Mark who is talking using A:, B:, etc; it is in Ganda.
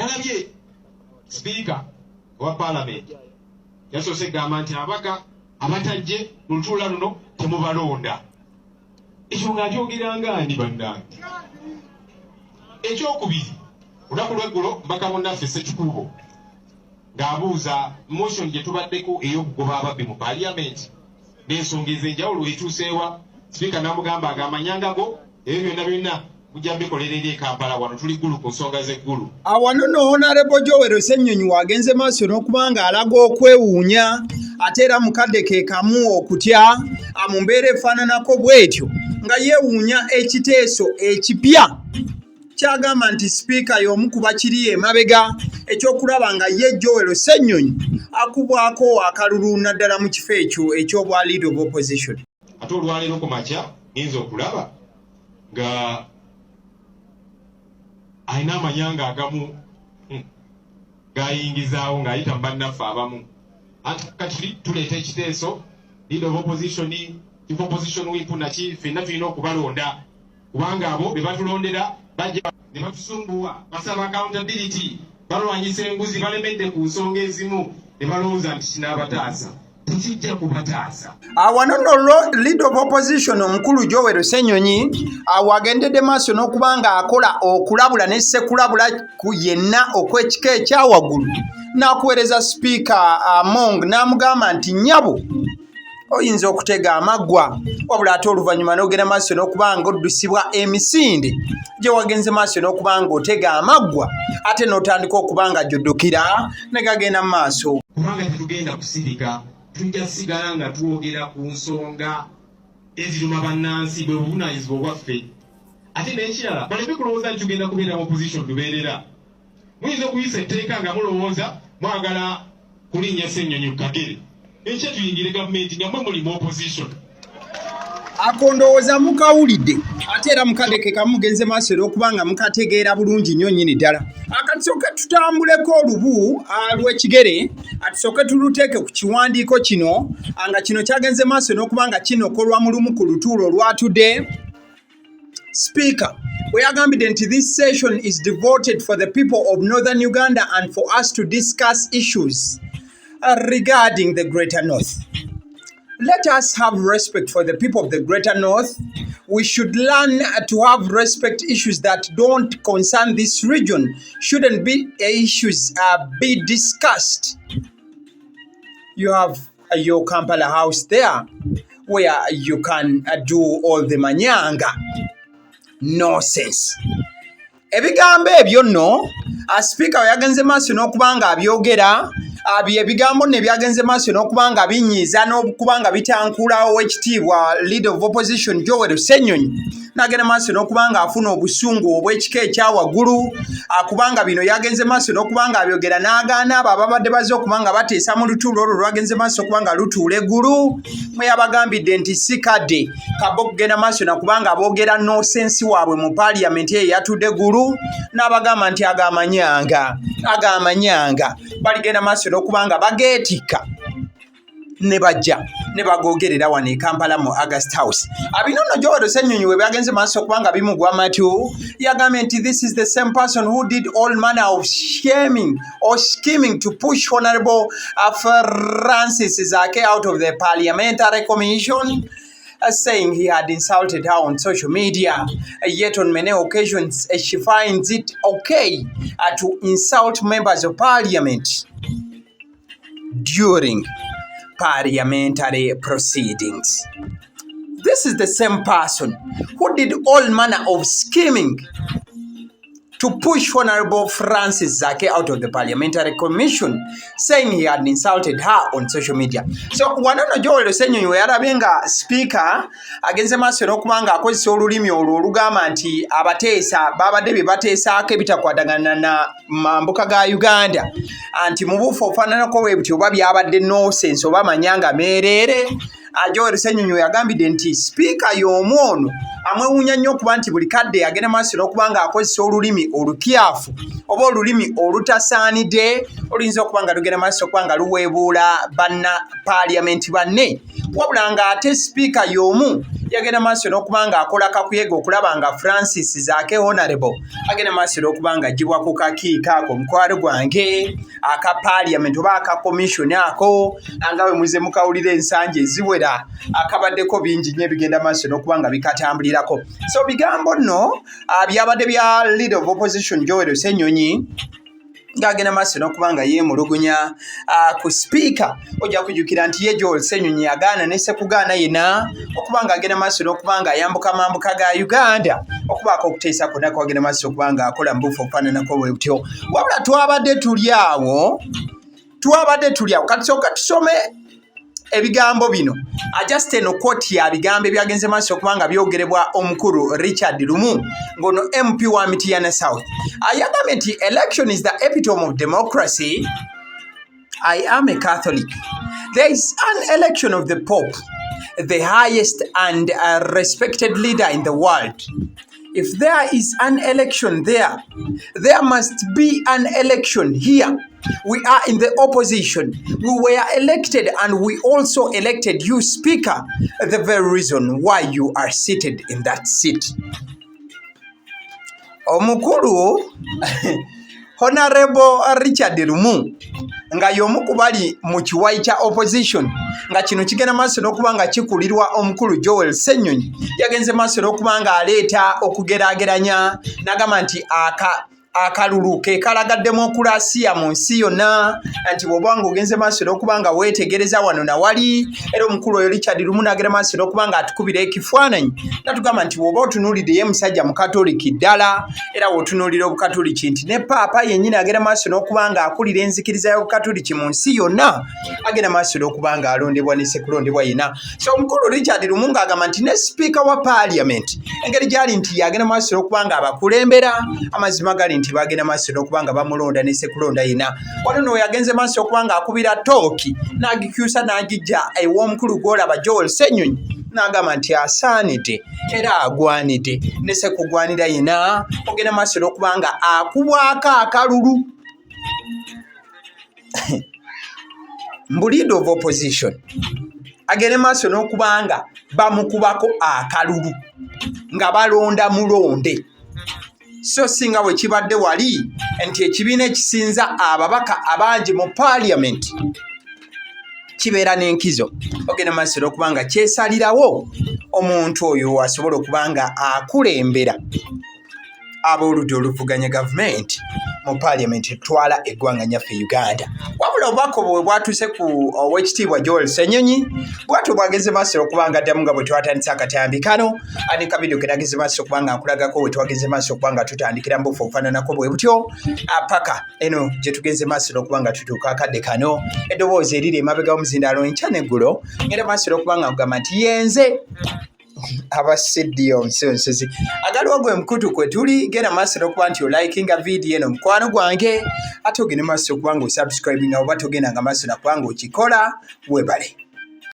A: nalabye Speaker wa Parliament yasoose gamba nti abaka abatajje mu lutuula luno temubalonda. Ekyo ng'akyogeranga ani bannange? Ekyokubiri, olunaku lw'eggulo mbaka munnaffe Ssekikubo ng'abuuza motion gye tubaddeko ey'okugoba ababbi mu Parliament n'ensonga ez'enjawulo etuuseewa. Speaker n'amugamba ag'amanyanga go ebyo byonna mujja bikolera eri e Kampala, wano tuli ggulu ku nsonga z'eggulu.
B: Awano no Honorable Joel Ssenyonyi wagenze maaso n'okubanga alaga okwewuunya ate era mukadde ke kamu okutya mu mbeera efaananako bw'etyo nga yeewuunya ekiteeso ekipya kyagamba nti Speaker y'omu ku bakiri emabega ekyokulaba nga ye Joel Ssenyonyi akubwako akalulu naddala mu kifo ekyo eky'obwa Leader of Opposition.
A: Ate olwaleero ku makya ngenza okulaba nga alina amanyanga agamu gayingizaawo ng'ayita mu bannaffe abamu. Anti kati tuleeta ekiteeso Leader of Opposition, Chief Opposition Whip naki ffenna tulina okubalonda kubanga abo be batulondera bajja ne batusumbuwa, basaba accountability, balwanyisa enguzi, balemedde ku nsonga ezimu ne balowooza nti kinaabataasa. Tekijja kubataasa.
B: Awano no Leader of Opposition omukulu Joel Ssenyonyi awagendedde maaso n'okubanga akola okulabula ne ssekulabula ku yenna okw'ekika ekyawaggulu n'akuweereza Speaker Among n'amugamba nti nnyabo oyinza okutega amaggwa wabula ate oluvannyuma n'ogenda maaso n'okubanga oddusibwa emisinde gye wagenze maaso n'okubanga otega amaggwa ate n'otandika okubanga gy'oddukira ne gagenda mu maaso.
A: Kubanga tetugenda kusirika, tujja sigala nga twogera ku nsonga eziruma bannansi bwe buvunaanyizibwa obwaffe. Ate n'ekirala baleme kulowooza nti tugenda kubeera mu opposition lubeerera. Muyinza okuyisa etteeka nga mulowooza mwagala kulinnya Ssenyonyi ku kagere. Enkya tuyingire gavumenti nga mwe muli mu opposition.
B: Akondowooza mukawulidde ate era mukadde ke kamugenze maaso era okubanga mukategeera bulungi nnyo nnyini ddala. Akatusooke tutambuleko olubu lw'ekigere atusooke tuluteeke ku kiwandiiko kino nga kino kyagenze maaso n'okubanga kinokolwa mu lumu ku lutuulo olwatudde. Speaker we yagambidde nti this session is devoted for the people of Northern Uganda and for us to discuss issues regarding the Greater North. Let us have respect for the people of the Greater North. We should learn to have respect. Issues that don't concern this region shouldn't be issues be discussed. You have your Kampala house there where you can do all the manyanga. Nonsense. Ebigambo ebyo nno Speaker yagenze maaso n'okubanga abyogera ebigambo ne byagenze maaso n'okubanga binyiiza n'okubanga bitankulawo ekitiibwa Leader of Opposition Joel Ssenyonyi n'agenda maaso n'okubanga afuna obusungu obw'ekika ekyawaggulu kubanga bino yagenze maaso n'okubanga abyogera n'agaana abo ababadde bazze okubanga bateesa mu lutuulo olwo lwagenze maaso okubanga lutuula eggulu mwe yabagambidde nti si kadde kabba okugenda maaso nakubanga aboogera nosensi waabwe mu Parliament eyo yatudde eggulu n'abagamba nti agamanyanga baligenda maaso n'okubanga bageetikka ne bajja ne bagogerera wano e Kampala mu August House. Abino nno Joel Ssenyonyi we byagenze maaso okubanga bimugwa matu yagambye nti this is the same person who did all manner of scheming to push Honorable Francis Zaake out of the Parliamentary Commission, saying he had insulted her on social media. Yet on many occasions she finds it okay to insult members of Parliament during parliamentary proceedings. This is the same person who did all manner of scheming to push Honorable Francis Zaake out of the Parliamentary Commission, saying he had insulted her on social media. So wanono Joel Ssenyonyi we yalabye nga Speaker agenze maaso n'okubanga akozesa olulimi olwo olugamba nti abateesa babadde bye bateesaako ebitakwatagana na mambuka ga Uganda anti mu buufu ofaananako bwe buti oba byabadde nonsense oba manyanga meereere. Joel Ssenyonyi we yagambidde nti Speaker y'omu ono amwewuunya nnyo okuba nti buli kadde agenda maaso n'okubanga akozesa olulimi olukyafu oba olulimi olutasaanidde oluyinza okuba nga lugenda maaso okuba nga luweebuula banna Parliament banne, wabula nga ate Speaker y'omu yagenda maaso n'okubanga akola kakuyega okulaba nga Francis Zaake Honorable agenda maaso n'okubanga agibwa ku kakiiko ako mukwano gwange aka Parliament oba aka commission ako nga bwe muze mukawulira ensanje eziwera akabaddeko bingi nnyo ebigenda maaso n'okubanga bikatambulirako. So bigambo nno byabadde bya Leader of Opposition Joel Ssenyonyi ng'agenda maaso n'okubanga yeemulugunya ku sipiika. Ojja kujjukira nti ye Joel Ssenyonyi yagaana ne Sekugaana yena okubanga agenda maaso n'okubanga ayambuka mambuka ga Uganda okubaako okuteesa kwonna kwagenda maaso okubanga akola mu bufu obufaananako bwe butyo. Wabula twabadde tuli awo katusooka tusome ebigambo bino just eno koti ya bigambo ebyagenze maaso okubanga byogerebwa omukulu Richard Lumu ngono MP wa Mityana South. Ayagambye nti election is the epitome of democracy. I am a Catholic. There is an election of the Pope, the highest and respected leader in the world. If there is an election there, there must be an election here. We are in the opposition. We were elected and we also elected you, Speaker, the very reason why you are seated in that seat. Omukulu Honorable Richard Lumu nga y'omu ku bali mu kiwayi kya opposition nga kino kigenda maaso n'okubanga kikulirwa omukulu Joel Ssenyonyi yagenze maaso n'okubanga aleeta okugeraageranya n'agamba nti akalulu ke kalaga demokrasiya mu nsi yonna nti bw'obanga ogenze maaso n'okubanga weetegereza wano na wali era omukulu oyo Richard Lumu n'agenda maaso n'okubanga atukubira ekifaananyi natugamba nti bw'oba otunuulidde ye musajja mukatoliki ddala era w'otunuulira obukatoliki nti ne paapa yennyini agenda maaso n'okubanga akulira enzikiriza y'obukatoliki mu nsi yonna agenda maaso n'okubanga alondebwa ne sekulondebwa yena. So omukulu Richard Lumu ng'agamba nti ne sipiika wa Parliament engeri gy'ali nti yagenda maaso n'okubanga abakulembera amazima gali nti bagenda maaso n'okubanga bamulonda ne sekulonda yena. Wano no yagenze maaso okubanga akubira tooki n'agikyusa n'agijja ew'omukulu gw'olaba Joel Ssenyonyi n'agamba nti asaanidde era agwanidde ne sekugwanira yena ogenda maaso n'okubanga akubwako akalulu. Mbu Leader of Opposition agende maaso n'okubanga bamukubako akalulu nga balonda mulonde. So singa bwe kibadde wali nti ekibiina ekisinza ababaka abangi mu Parliament kibeera n'enkizo ogenda maaso n'okubanga kyesalirawo omuntu oyo asobola okubanga akulembera ab'oludda oluvuganya gavumenti mu Parliament etwala eggwanga nyaffe Uganda. Wabula obubaka bwe bwatuuse ku Oweekitiibwa Joel Ssenyonyi bwatyo bwageze maaso okubanga addamu nga bwe twatandise akatambi kano ani kabidio kerageze maaso okubanga akulagako bwe twageze maaso okubanga tutandikira mbufu obufaananako bwe butyo paka eno gye tugenze maaso n'okubanga tutuuka akadde kano eddoboozi eriri emabega w'omuzindaalo enkya n'eggulo ngenda maaso n'okubanga nkugamba nti yenze abasiddiyo omusonsozi agaliwo gwe mukutu kwe tuli genda maaso n'okuba nti olikinga vidiyo eno mukwano gwange ate ogende maaso okubanga osubscribinga oba togendanga maaso nakubanga okikola webale.